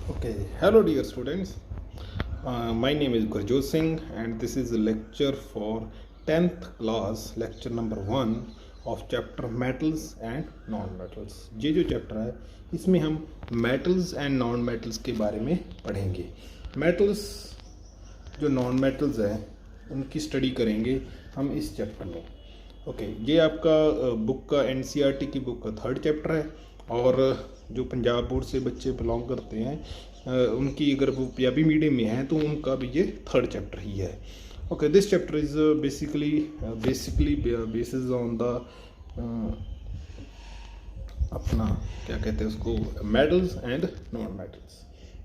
Okay, hello dear students. My name is Gurjot Singh and this is a lecture for 10th class, lecture number 1 of chapter metals and non-metals. ये जो chapter है इसमें हम metals and non-metals के बारे में पढ़ेंगे. Metals जो non-metals है उनकी स्टडी करेंगे हम इस चैप्टर में. ओके ये आपका बुक का NCERT की बुक का 3rd चैप्टर है और जो पंजाब बोर्ड से बच्चे बिलोंग करते हैं उनकी अगर वो पंजाबी मीडियम में हैं तो उनका भी ये 3rd चैप्टर ही है. Okay this chapter is basically basis on the अपना क्या कहते हैं उसको metals and non metals.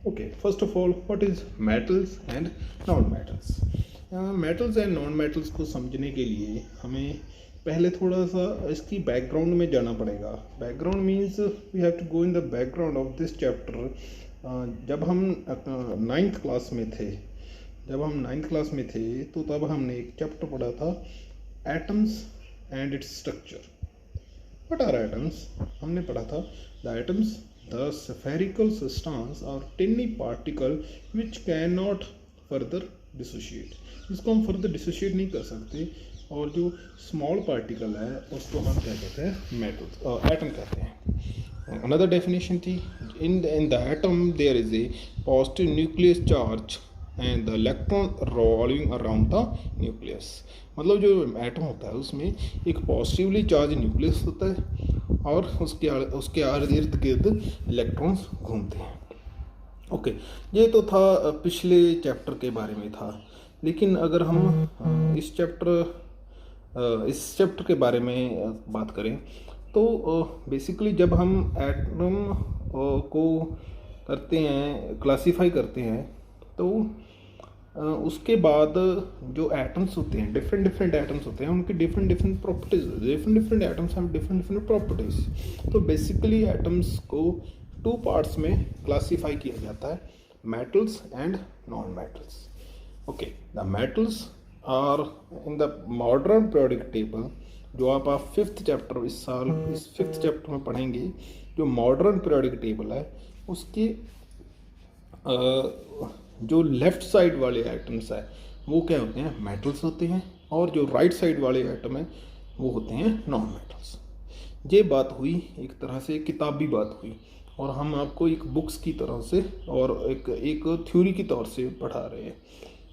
Okay first of all what is metals and non metals. Metals and non metals को समझने के लिए हमें पहले थोड़ा सा इसकी बैकग्राउंड में जाना पड़ेगा. Background means we have to go in the background of this chapter. जब हम 9th क्लास में थे तो तब हमने एक चैप्टर पढ़ा था atoms and its structure. What are atoms हमने पढ़ा था. The atoms the spherical substance और tiny particle which can not further dissociate. इसको हम फर्दर डिसोशिएट नहीं कर सकते और जो स्मॉल पार्टिकल है उसको हम क्या कहते हैं मेटल्स एटम कहते हैं. अनदर डेफिनेशन थी in the atom there is a positive nucleus charge and the electron revolving around the nucleus. मतलब जो एटम होता है उसमें एक पॉजिटिवली चार्ज न्यूक्लियस होता है और उसके इर्द गिर्द इलेक्ट्रॉन्स घूमते हैं. ओके ये तो था पिछले चैप्टर के बारे में था. लेकिन अगर हम इस चैप्टर के बारे में बात करें तो बेसिकली जब हम एटम को करते हैं क्लासीफाई करते हैं तो उसके बाद जो एटम्स होते हैं डिफरेंट एटम्स होते हैं उनकी डिफरेंट प्रॉपर्टीज. डिफरेंट एटम्स हैं डिफरेंट प्रॉपर्टीज. तो बेसिकली एटम्स को 2 पार्ट्स में क्लासीफाई किया जाता है metals and non metals. Okay the metals are in the modern periodic table जो आप 5th चैप्टर इस 5th चैप्टर में पढ़ेंगे. जो मॉडर्न पीरियोडिक टेबल है उसके जो लेफ्ट साइड वाले आइटम्स है वो क्या होते हैं मेटल्स होते हैं और जो राइट साइड वाले आइटम है वो होते हैं नॉन मेटल्स. ये बात हुई एक तरह से किताबी बात हुई और हम आपको एक बुक्स की तरह से और एक थ्योरी की तौर से पढ़ा रहे हैं.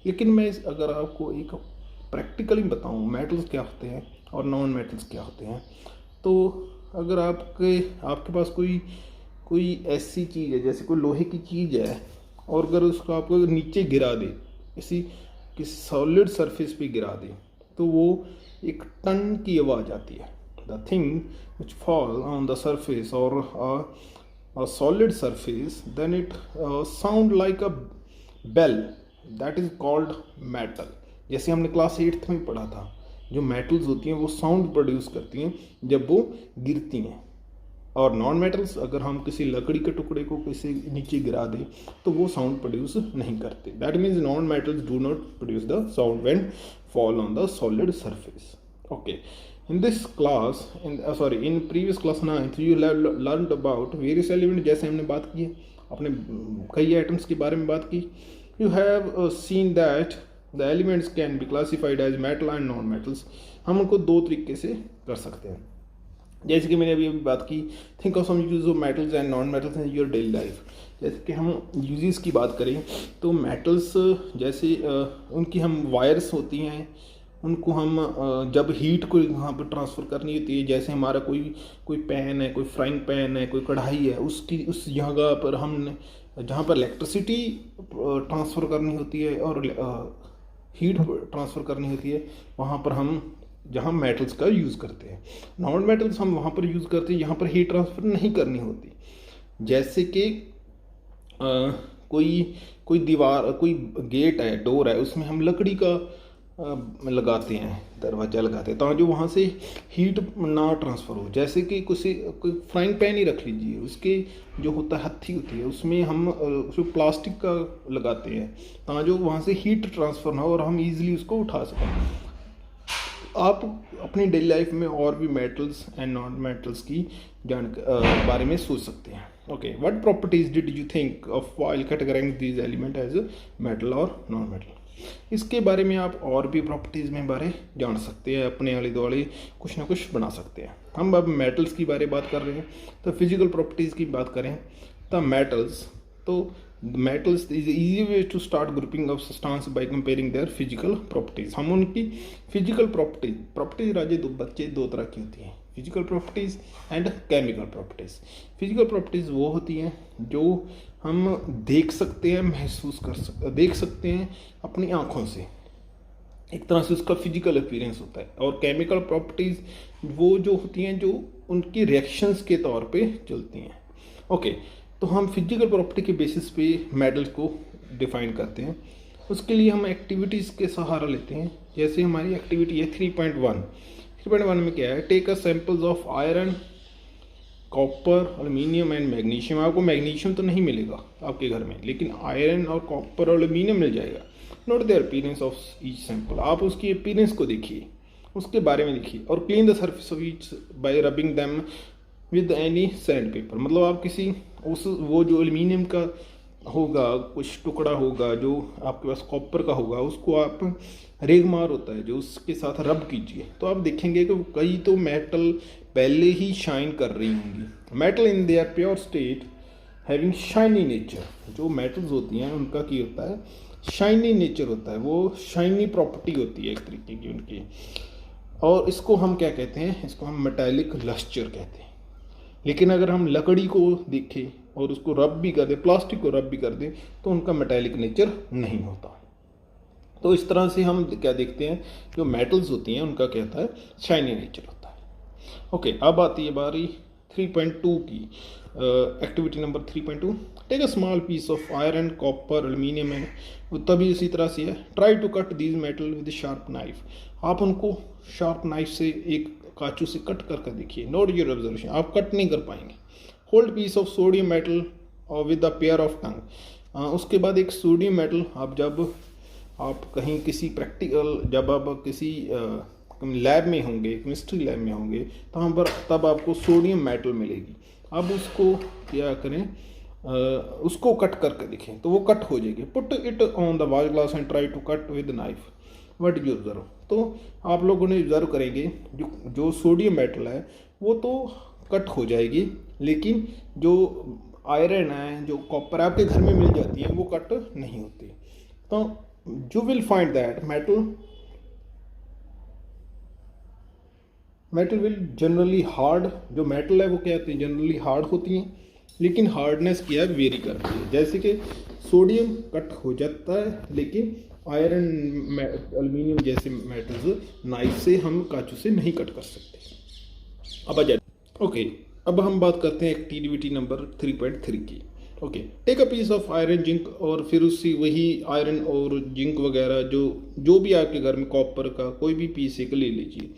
लेकिन मैं अगर आपको एक प्रैक्टिकली बताऊं मेटल्स क्या होते हैं और नॉन मेटल्स क्या होते हैं तो अगर आपके पास कोई ऐसी चीज़ है जैसे कोई लोहे की चीज़ है और अगर उसको आपको नीचे गिरा दे किसी सॉलिड सरफेस पे गिरा दे तो वो एक टन की आवाज़ आती है. The thing which fall on the surface और a solid surface then it sound like a bell that is called metal. जैसे हमने क्लास 8th में पढ़ा था जो मेटल्स होती हैं वो साउंड प्रोड्यूस करती हैं जब वो गिरती हैं और नॉन मेटल्स अगर हम किसी लकड़ी के टुकड़े को किसी नीचे गिरा दें तो वो साउंड प्रोड्यूस नहीं करते. That means non metals do not produce the sound when fall on the solid surface. Okay in this class in previous class 9th you learned about various elements. जैसे हमने बात की अपने कई एटम्स के बारे में बात की. you have seen that the elements can be classified as metal and non metals. हम उनको 2 तरीके से कर सकते हैं. जैसे कि मैंने अभी बात की think of some use of metals and non metals in your daily life. जैसे कि हम यूजेस की बात करें तो मेटल्स जैसे उनकी हम वायर्स होती हैं उनको हम जब हीट को वहाँ पर ट्रांसफ़र करनी होती है जैसे हमारा कोई पैन है कोई फ्राइंग पैन है कोई कढ़ाई है उस जगह पर हम जहाँ पर इलेक्ट्रिसिटी ट्रांसफ़र करनी होती है और हीट ट्रांसफ़र करनी होती है वहाँ पर हम जहाँ मेटल्स का यूज़ करते हैं. नॉन मेटल्स हम वहाँ पर यूज़ करते हैं जहाँ पर हीट ट्रांसफ़र नहीं करनी होती. जैसे कि कोई दीवार कोई गेट है डोर है उसमें हम लकड़ी का लगाते हैं दरवाज़ा लगाते हैं ताकि वहाँ से हीट ना ट्रांसफ़र हो. जैसे कि कोई फ्राइंग पैन ही रख लीजिए उसके जो होता है हत्थी होती है उसमें हम उसको प्लास्टिक का लगाते हैं ताकि वहाँ से हीट ट्रांसफ़र ना हो और हम इजीली उसको उठा सकें. आप अपनी डेली लाइफ में और भी मेटल्स एंड नॉन मेटल्स की बारे में सोच सकते हैं। Okay, what properties did you think of while categorizing these element as metal और नॉन मेटल? इसके बारे में आप और भी प्रॉपर्टीज़ में बारे जान सकते हैं, अपने आले दुआले कुछ ना कुछ बना सकते हैं। हम अब मेटल्स की बात कर रहे हैं, तो फिजिकल प्रॉपर्टीज़ की बात करें तो मेटल्स, तो metals is easy way to start grouping of substance by comparing their physical properties। हम उनकी फिजिकल प्रॉपर्टीज राजे दो तरह की होती हैं, physical properties and chemical properties. Physical properties वो होती हैं जो हम देख सकते हैं, महसूस देख सकते हैं अपनी आँखों से, एक तरह से उसका फिजिकल अपीयरेंस होता है। और केमिकल प्रॉपर्टीज वो जो होती हैं जो उनकी रिएक्शंस के तौर पे चलती हैं। ओके, तो हम फिजिकल प्रॉपर्टी के बेसिस पे मेटल्स को डिफाइन करते हैं। उसके लिए हम एक्टिविटीज़ के सहारा लेते हैं। जैसे हमारी एक्टिविटी है 3.1 में क्या है, take a samples of iron, copper, aluminium and magnesium. आपको मैग्नीशियम तो नहीं मिलेगा आपके घर में, लेकिन आयरन और कॉपर और एल्यूमिनियम मिल जाएगा। Note the appearance of each sample, आप उसकी अपीयरेंस को देखिए, उसके बारे में लिखिए। और clean the surface of each bye rubbing them with any sand paper. मतलब आप किसी वो जो एल्यूमिनियम का होगा कुछ टुकड़ा होगा, जो आपके पास कॉपर का होगा, उसको आप रेगमार होता है जो उसके साथ रब कीजिए, तो आप देखेंगे कि कई तो मेटल पहले ही शाइन कर रही होंगी। Metal in their pure state having shiny nature. जो मेटल्स होती हैं उनका क्या होता है, शाइनी नेचर होता है, वो शाइनी प्रॉपर्टी होती है एक तरीके की उनकी। और इसको हम क्या कहते हैं, इसको हम मेटालिक लस्चर कहते हैं। लेकिन अगर हम लकड़ी को देखें और उसको रब भी कर दें, प्लास्टिक को रब भी कर दें, तो उनका मेटालिक नेचर नहीं होता। तो इस तरह से हम क्या देखते हैं, जो मेटल्स होती हैं उनका क्या होता है, शाइनी नेचर होता है। ओके, अब आती है बारी 3.2 की, activity number 3.2, take a small piece of iron, copper, aluminium and, तभी इसी तरह से है, try to cut these metal with sharp knife. आप उनको शार्प नाइफ से, एक काचू से कट करके देखिए। नोट योर ऑब्जर्वेशन, आप कट नहीं कर पाएंगे। Hold piece of sodium metal और with the pair of tong. उसके बाद एक सोडियम मेटल, जब आप कहीं किसी प्रैक्टिकल, जब आप किसी लैब में होंगे, केमिस्ट्री लैब में होंगे, तब आपको सोडियम मेटल मिलेगी। अब उसको क्या करें, उसको कट करके देखें तो वो कट हो जाएगी। Put it on the watch glass and try to cut with knife, what you observe. तो आप लोगों ने ऑब्जर्व करेंगे जो सोडियम मेटल है वो तो कट हो जाएगी, लेकिन जो आयरन है, जो कॉपर आपके घर में मिल जाती है, वो कट नहीं होती। तो you will find that metal will generally hard, जो मेटल है वो क्या होती है, जनरली हार्ड होती हैं, लेकिन हार्डनेस क्या है, वेरी करती है। जैसे कि सोडियम कट हो जाता है, लेकिन आयरन, एल्यूमिनियम जैसे मेटल्स नाइफ से, हम कांचू से नहीं कट कर सकते। अब आ जाए, ओके, अब हम बात करते हैं एक्टिविटी नंबर 3.3 की। Okay, take a piece of iron, zinc, और फिर उसी वही आयरन और जिंक वगैरह जो भी आपके घर में कॉपर का कोई भी पीस एक ले लीजिए।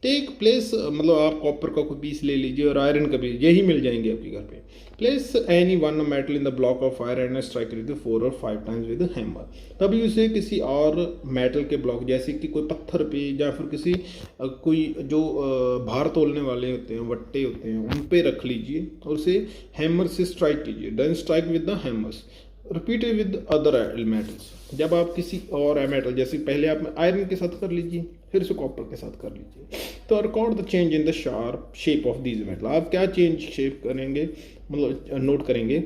टेक प्लेस, मतलब आप कॉपर का कोई पीस ले लीजिए और आयरन का पीस, यही मिल जाएंगे आपके घर पे। Place any one metal in the block of iron and strike with 4 or 5 times with hammer. तभी उसे किसी और मेटल के ब्लॉक, जैसे कि कोई पत्थर पे या फिर किसी कोई जो भार तोलने वाले होते हैं, वट्टे होते हैं, उन पे रख लीजिए और उसे हैमर से स्ट्राइक कीजिए। Then strike with the hammers, repeat with other metals. जब आप किसी और मेटल, जैसे पहले आप आयरन के साथ कर लीजिए, फिर से कॉपर के साथ कर लीजिए, तो record the change in the sharp shape of these metal. आप क्या चेंज शेप करेंगे, मतलब नोट करेंगे।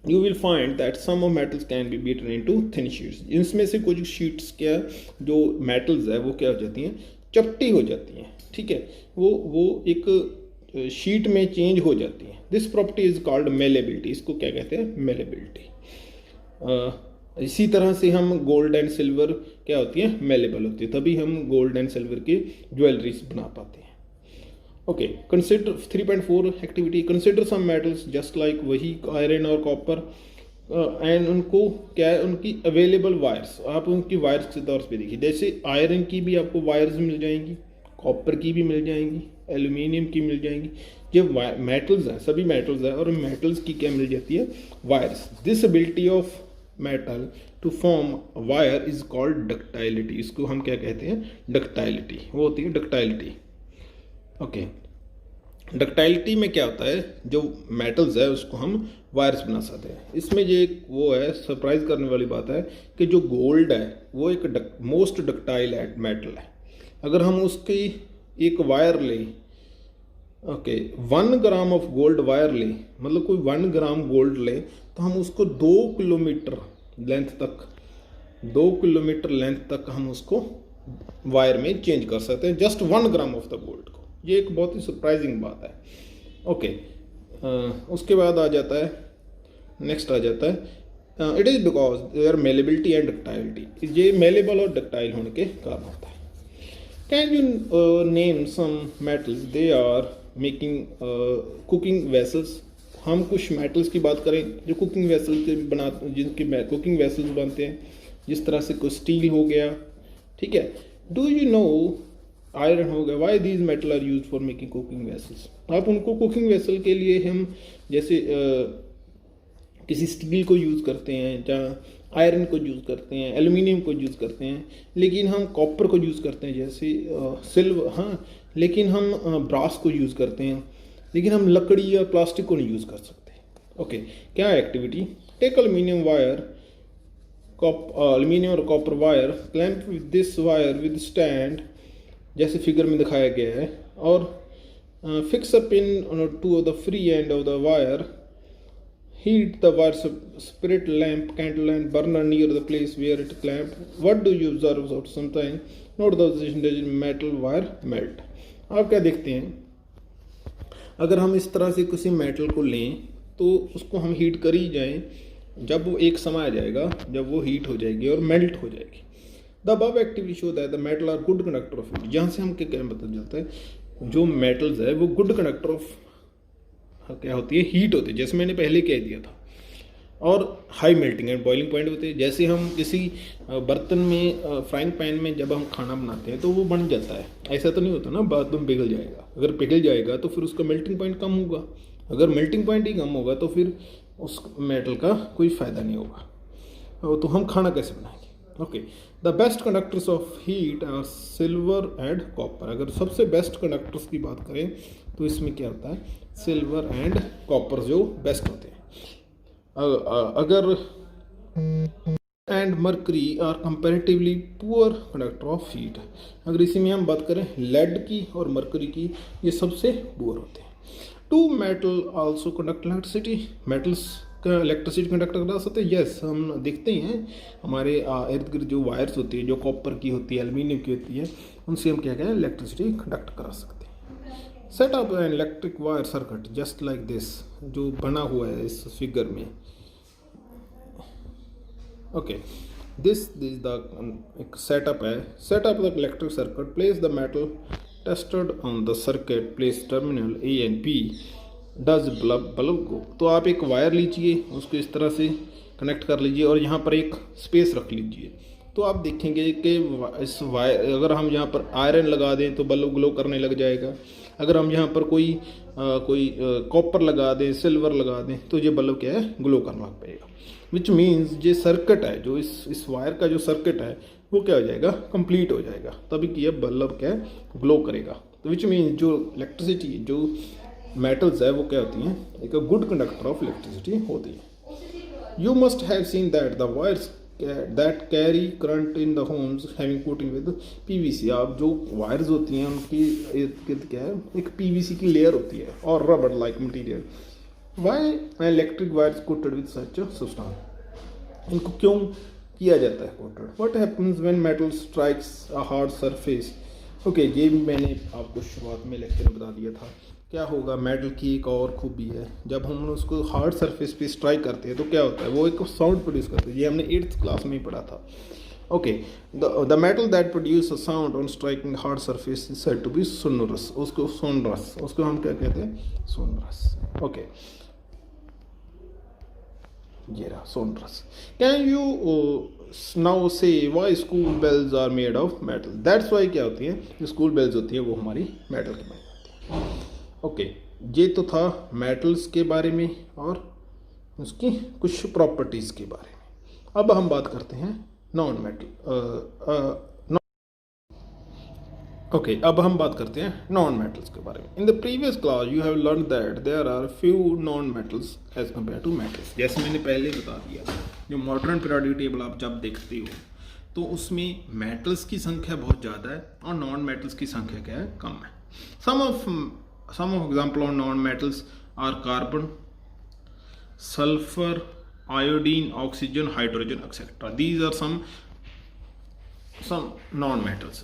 You will find that some of metals can be beaten into thin sheets. इनमें से कुछ शीट्स क्या, जो मेटल्स है वो क्या हो जाती हैं, चपटी हो जाती हैं, ठीक है, वो एक शीट में चेंज हो जाती हैं। This property is called malleability. इसको क्या कहते हैं, मेलेबिलिटी। इसी तरह से हम गोल्ड एंड सिल्वर क्या होती है, मेलेबल होती है, तभी हम गोल्ड एंड सिल्वर की ज्वेलरीज बना पाते हैं। Okay, consider 3.4 activity, consider some metals just like वही आयरन और कॉपर एंड उनको क्या है, उनकी अवेलेबल वायर्स, आप उनकी वायर्स के तौर पे देखिए। जैसे आयरन की भी आपको वायर्स मिल जाएंगी, कॉपर की भी मिल जाएंगी, एल्यूमिनियम की मिल जाएंगी। जब मेटल्स हैं, सभी मेटल्स हैं, और मेटल्स की क्या मिल जाती है, wires. This ability of metal to form wire is called ductility. इसको हम क्या कहते हैं? डक्टाइलिटी। वो होती है डक्टाइलिटी। ओके, डक्टाइलिटी में क्या होता है, जो मेटल्स है उसको हम वायर्स बना सकते हैं। इसमें ये एक वो है, सरप्राइज करने वाली बात है कि जो गोल्ड है वो एक मोस्ट डक्टाइल मेटल है। अगर हम उसकी एक वायर लें, okay, 1 gram of gold wire ले, मतलब कोई 1 ग्राम गोल्ड ले, तो हम उसको 2 किलोमीटर लेंथ तक हम उसको वायर में चेंज कर सकते हैं, just 1 gram of the gold को। ये एक बहुत ही सरप्राइजिंग बात है। ओके, उसके बाद आ जाता है, नेक्स्ट आ जाता है it is because their malleability and ductility. ये मेलेबल और डक्टाइल होने के कारण होता है। Can you name some metals they are making cooking vessels. हम कुछ मेटल्स की बात करें जो कुकिंग वेसल के जिनके कुकिंग वेसल्स बनते हैं, जिस तरह से कोई स्टील हो गया, ठीक है। डू यू नो आयरन हो गया, why these metal are use for making cooking vessels. आप उनको कुकिंग वेसल के लिए हम जैसे किसी स्टील को यूज़ करते हैं, जहाँ आयरन को यूज़ करते हैं, एल्यूमिनियम को यूज़ करते हैं, लेकिन हम कॉपर को यूज़ करते हैं, जैसे सिल्वर, हाँ, लेकिन हम ब्रास को यूज़ करते हैं, लेकिन हम लकड़ी या प्लास्टिक को नहीं यूज़ कर सकते। ओके, क्या activity? Take aluminium wire, aluminium और copper wire, clamp with this wire with stand, जैसे फिगर में दिखाया गया है, और fix a pin to the free end of the wire, heat the wire spirit lamp, candle and burner near the place where it clamped. What do you observe? Sometimes note the position that metal wire melt. आप क्या देखते हैं, अगर हम इस तरह से किसी मेटल को लें तो उसको हम हीट कर ही जाएं, जब वो एक समय आ जाएगा जब वो हीट हो जाएगी और मेल्ट हो जाएगी। The above activity show that the metal are good conductor of heat। यहाँ से हम क्या पता चलता है, जो मेटल्स है वो गुड कंडक्टर ऑफ क्या होती है, हीट होती है, जैसे मैंने पहले कह दिया था, और high melting and boiling point होते हैं। जैसे हम किसी बर्तन में, फ्राइंग पैन में जब हम खाना बनाते हैं तो वो बन जाता है, ऐसा तो नहीं होता ना बाद में पिघल जाएगा। अगर पिघल जाएगा तो फिर उसका मेल्टिंग पॉइंट कम होगा, अगर मेल्टिंग पॉइंट ही कम होगा तो फिर उस मेटल का कोई फ़ायदा नहीं होगा, तो हम खाना कैसे बनाएंगे। Okay, the best conductors of heat are silver and copper. अगर सबसे बेस्ट कंडक्टर्स की बात करें तो इसमें क्या होता है, सिल्वर एंड कॉपर जो बेस्ट होते हैं। अगर and mercury are comparatively poor conductor of heat. अगर इसी में हम बात करें लेड की और मर्करी की, ये सबसे पुअर होते हैं। Two metal also conduct electricity. Metals का इलेक्ट्रिसिटी कंडक्ट करा सकते हैं। यस, हम देखते हैं हमारे इर्द गिर्द जो वायर्स होती है, जो कॉपर की होती है, एल्यूमिनियम की होती है, उनसे हम क्या करें, इलेक्ट्रिसिटी कंडक्ट करा सकते हैं। Set up an electric wire circuit just like this, जो बना हुआ है इस फिगर में। ओके, दिस इज द एक सेटअप है। Setup the electric circuit, place the metal tested on the circuit, place terminal A and B, does bulb go. तो आप एक वायर लीजिए, उसको इस तरह से कनेक्ट कर लीजिए और यहाँ पर एक स्पेस रख लीजिए, तो आप देखेंगे कि इस वायर, अगर हम यहाँ पर आयरन लगा दें तो बल्ब ग्लो करने लग जाएगा। अगर हम यहाँ पर कोई कॉपर लगा दें, सिल्वर लगा दें, तो ये बल्ब क्या है, ग्लो करना लग पाएगा। विच मीन्स ये सर्किट है, जो इस वायर का जो सर्किट है वो क्या हो जाएगा, कंप्लीट हो जाएगा, तभी कि ये बल्ब क्या है, ग्लो करेगा। तो विच मीन्स जो इलेक्ट्रिसिटी, जो मेटल्स है वो क्या होती हैं, एक गुड कंडक्टर ऑफ इलेक्ट्रिसिटी होती है। You must have seen that the wires that carry current in the homes having coating with PVC. आप जो वायर्स होती हैं उनकी इर्द गिर्द क्या है, एक पीवीसी की लेयर होती है और rubber like material. Y electric wires coated with such substance. इनको क्यों किया जाता है coated? What happens when metal strikes a hard surface. Okay, ये भी मैंने आपको शुरुआत में लेक्चर में बता दिया था। क्या होगा, मेटल की एक और खूबी है, जब हम उसको हार्ड सरफेस पे स्ट्राइक करते हैं तो क्या होता है, वो एक साउंड प्रोड्यूस करते हैं। ये हमने 8th क्लास में ही पढ़ा था। Okay, the metal that produce a sound on striking hard surface is said to be sonorous. उसको सोनरस, उसको हम क्या कहते हैं, सोनरस। ओके, ये रहा sonorous. Can you now say why school bells are made of metal. That's why क्या होती है, स्कूल बेल्स होती है वो हमारी मेटल की बनी होती है। ओके, ये तो था मेटल्स के बारे में और उसकी कुछ प्रॉपर्टीज़ के बारे में। अब हम बात करते हैं नॉन मेटल ओके, अब हम बात करते हैं नॉन मेटल्स के बारे में। In the previous class you have learn that there are few non metals as compare to metals. जैसे मैंने पहले बता दिया, जो मॉडर्न पीरियोडिक टेबल आप जब देखते हो तो उसमें मेटल्स की संख्या बहुत ज़्यादा है और नॉन मेटल्स की संख्या क्या है, कम है। Some of example on non metals are carbon, sulphur, iodine, oxygen, hydrogen etcetera. These are some non-metals.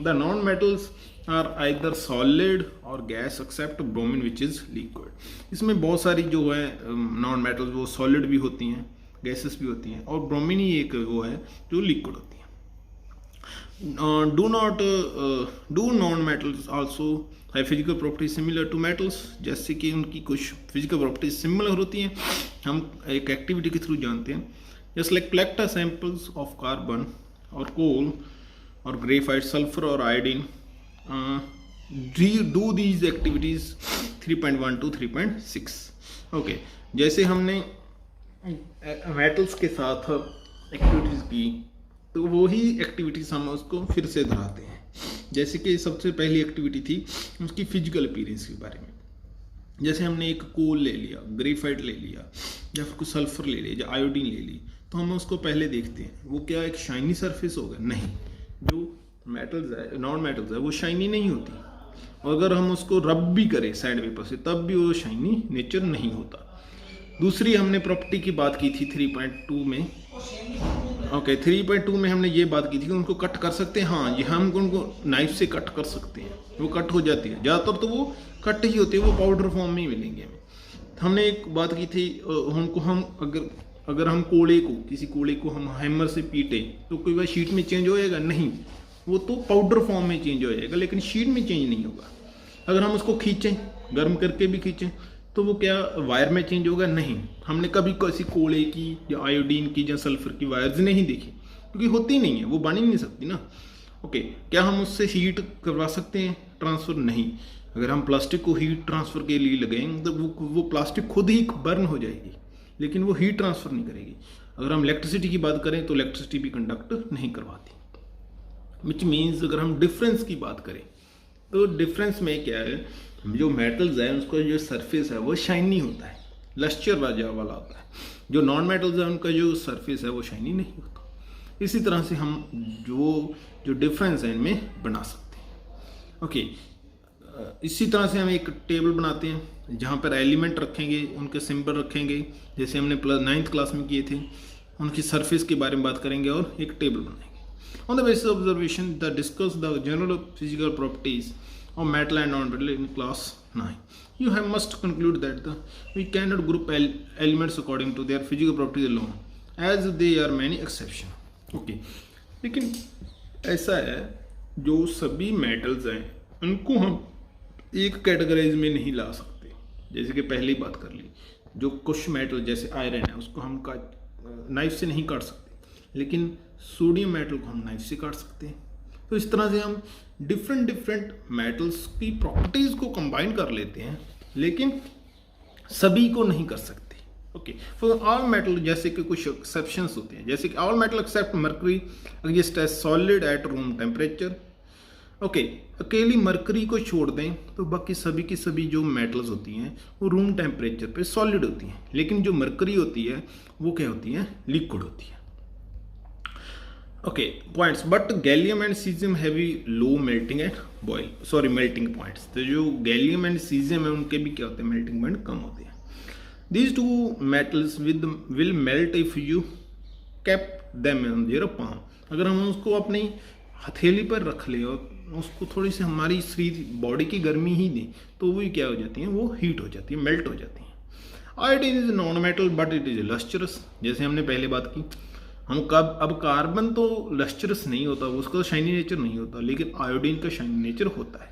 The non-metals are either solid or gas except bromine which is liquid. इसमें बहुत सारी जो है नॉन मेटल्स वो solid भी होती हैं, gases भी होती हैं, और ब्रोमीन ही एक वो है जो लिक्विड होती है। डू नॉन मेटल्स आल्सो है physical properties similar to metals. जैसे कि उनकी कुछ फिजिकल प्रॉपर्टीज सिमिलर होती हैं, हम एक एक्टिविटी के थ्रू जानते हैं। Just like collect samples of carbon और कोल और ग्रेफाइट, सल्फर और iodine, do these activities 3.1 to 3.6। Okay, जैसे हमने मेटल्स के साथ एक्टिविटीज की तो वही एक्टिविटीज हम उसको फिर से दोहराते हैं। जैसे कि सबसे पहली एक्टिविटी थी उसकी फिजिकल अपीयरेंस के बारे में। जैसे हमने एक कोल ले लिया, ग्रेफाइट ले लिया, या फिर कुछ सल्फर ले लिया, या आयोडीन ले ली, तो हम उसको पहले देखते हैं वो क्या एक शाइनी सरफेस होगा? नहीं, जो मेटल्स है, नॉन मेटल्स है, वो शाइनी नहीं होती। और अगर हम उसको रब भी करें सैंड पेपर से तब भी वो शाइनी नेचर नहीं होता। दूसरी हमने प्रॉपर्टी की बात की थी 3.2 में। ओके, 3.2 में हमने ये बात की थी कि उनको कट कर सकते हैं। हाँ, ये हम उनको नाइफ से कट कर सकते हैं, वो कट हो जाती है। ज़्यादातर तो वो कट ही होती है, वो पाउडर फॉर्म में ही मिलेंगे हमें। हमने एक बात की थी, उनको हम अगर हम किसी कोड़े को हम हैमर से पीटे तो कोई बार शीट में चेंज हो जाएगा? नहीं, वो तो पाउडर फॉर्म में चेंज हो जाएगा, लेकिन शीट में चेंज नहीं होगा। अगर हम उसको खींचें, गर्म करके भी खींचें, तो वो क्या वायर में चेंज होगा? नहीं। हमने कभी किसी कोड़े की या आयोडीन की या सल्फर की वायर्स नहीं देखी, क्योंकि होती नहीं है, वो बन ही नहीं सकती ना। ओके, क्या हम उससे हीट करवा सकते हैं ट्रांसफ़र? नहीं। अगर हम प्लास्टिक को हीट ट्रांसफ़र के लिए लगाएंगे तो वो प्लास्टिक खुद ही बर्न हो जाएगी, लेकिन वो हीट ट्रांसफ़र नहीं करेगी। अगर हम इलेक्ट्रिसिटी की बात करें तो इलेक्ट्रिसिटी भी कंडक्ट नहीं करवाती। विच मीन्स अगर हम डिफरेंस की बात करें तो डिफरेंस में क्या है, जो मेटल्स है उसका जो सरफेस है वो शाइनी होता है, लस्चर वाला होता है। जो नॉन मेटल्स है उनका जो सरफेस है वो शाइनी नहीं होता। इसी तरह से हम जो डिफरेंस है इनमें बना सकते हैं। ओके, इसी तरह से हम एक टेबल बनाते हैं जहाँ पर एलिमेंट रखेंगे, उनके सिंबल रखेंगे, जैसे हमने 9th क्लास में किए थे। उनकी सरफेस के बारे में बात करेंगे और एक टेबल बनाएंगे। On the basis observation the discuss the general physical properties of metal and non metal in class 9 you have must conclude that we cannot group elements according to their physical properties alone as there are many exceptions। okay, लेकिन ऐसा है जो सभी metals हैं उनको हम एक categorise में नहीं ला सकते। जैसे कि पहले ही बात कर ली, जो कुछ मेटल जैसे आयरन है उसको हम नाइफ से नहीं काट सकते, लेकिन सोडियम मेटल को हम नाइफ से काट सकते हैं। तो इस तरह से हम डिफरेंट मेटल्स की प्रॉपर्टीज़ को कंबाइन कर लेते हैं, लेकिन सभी को नहीं कर सकते। ओके, फॉर ऑल मेटल जैसे कि कुछ एक्सेप्शंस होते हैं, जैसे कि all metal except mercury exist as solid at room temperature. Okay, अकेली मरकरी को छोड़ दें तो बाकी सभी की सभी जो मेटल्स होती हैं वो रूम टेम्परेचर पे सॉलिड होती हैं, लेकिन जो मरकरी होती है वो क्या होती है? लिक्विड होती है। Okay, points, but gallium and caesium heavy low melting and melting points. तो जो गैलियम एंड सीजियम है उनके भी क्या होते हैं? मेल्टिंग पॉइंट कम होते हैं। These two metals will melt if you kept them on your palm. अगर हम उसको अपनी हथेली पर रख ले और उसको थोड़ी सी हमारी शरीर बॉडी की गर्मी ही दें तो वो क्या हो जाती हैं? वो हीट हो जाती है, मेल्ट हो जाती हैं। Iodine is non metal but it is lustrous. जैसे हमने पहले बात की, अब कार्बन तो लस्टरस नहीं होता, उसका तो शाइनी नेचर नहीं होता, लेकिन आयोडीन का शाइनी नेचर होता है।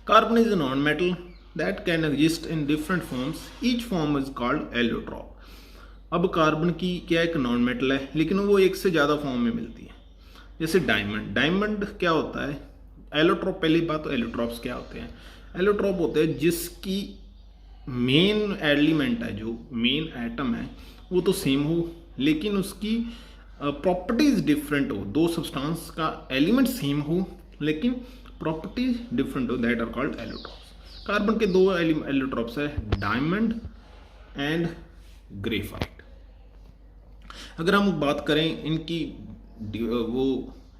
Carbon is non metal that can exist in different forms, each form is called allotrope. अब कार्बन की क्या एक नॉन मेटल है, लेकिन वो एक से ज़्यादा फॉर्म में मिलती है। जैसे डायमंड क्या होता है? एलोट्रॉप। पहली बात तो एलोट्रॉप्स क्या होते हैं? एलोट्रॉप होते हैं जिसकी मेन एलिमेंट है, जो मेन एटम है वो तो सेम हो, लेकिन उसकी प्रॉपर्टीज डिफरेंट हो, दो सब्सटेंस का एलिमेंट सेम हो लेकिन प्रॉपर्टीज डिफरेंट हो, that are called allotropes. Carbon के दो एलोट्रॉप्स है, डायमंड एंड ग्रेफाइट। अगर हम बात करें इनकी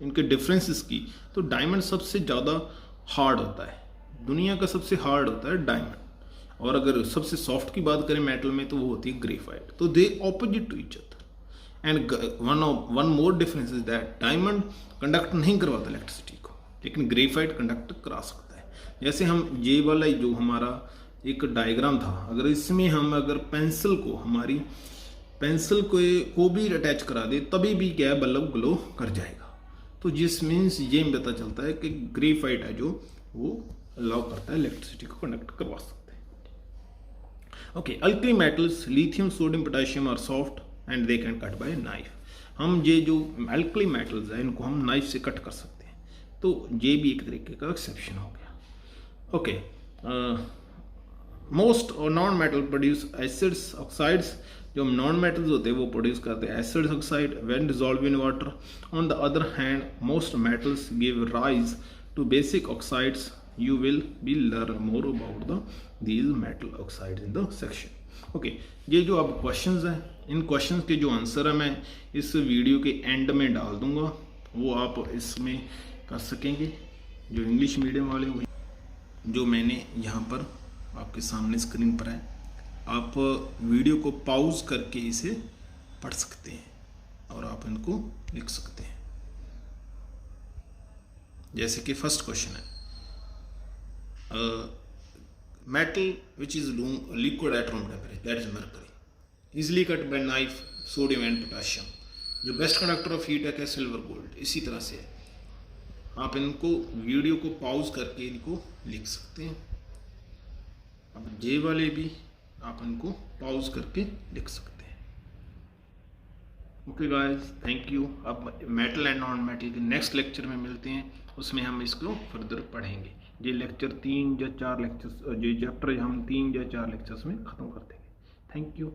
इनके डिफरेंसेस की, तो डायमंड सबसे ज़्यादा हार्ड होता है, दुनिया का सबसे हार्ड होता है डायमंड। और अगर सबसे सॉफ्ट की बात करें मेटल में तो वो होती है ग्रेफाइट। तो they opposite to each other. And one more difference is that diamond conduct नहीं करवाता इलेक्ट्रिसिटी को, लेकिन ग्रेफाइट कंडक्ट करा सकता है। जैसे हम ये वाला जो हमारा एक डायग्राम था, अगर इसमें हम अगर पेंसिल को हमारी पेंसिल को भी अटैच करा दे तभी भी क्या बल्ब ग्लो कर जाएगा। तो जिस मीन्स ये पता चलता है कि ग्रेफाइट है जो वो अलाउ करता है इलेक्ट्रिसिटी को कंडक्ट करवा सकते हैं। Okay, alkali metals lithium sodium potassium are soft and they can cut by knife. हम ये जो अल्कली मेटल्स है इनको हम नाइफ से कट कर सकते हैं, तो ये भी एक तरीके का एक्सेप्शन हो गया। ओके, मोस्ट और non metal produce acids oxides. जो नॉन मेटल्स होते हैं वो प्रोड्यूस करते हैं acid oxide when dissolve in water. On the other hand most metals give rise to basic oxides. You will be learn more about the these metal oxides in the section. Okay, ये जो अब questions हैं, इन questions के जो answer है मैं इस video के एंड में डाल दूंगा, वो आप इसमें कर सकेंगे। जो इंग्लिश मीडियम वाले हुए जो मैंने यहाँ पर आपके सामने स्क्रीन पर है, आप वीडियो को पॉज करके इसे पढ़ सकते हैं और आप इनको लिख सकते हैं। जैसे कि फर्स्ट क्वेश्चन है, metal which is liquid at room temperature that is mercury easily cut by knife sodium and potassium. जो बेस्ट कंडक्टर ऑफ हीट है सिल्वर गोल्ड। इसी तरह से आप इनको वीडियो को पॉज करके इनको लिख सकते हैं। अब ये वाले भी आप इनको पॉज करके लिख सकते हैं। Okay guys, thank you. अब मेटल एंड नॉन मेटल के नेक्स्ट लेक्चर में मिलते हैं, उसमें हम इसको फर्दर पढ़ेंगे। ये लेक्चर 3 या 4 लेक्चर्स, ये चैप्टर हम 3 या 4 लेक्चर्स में ख़त्म कर देंगे। Thank you.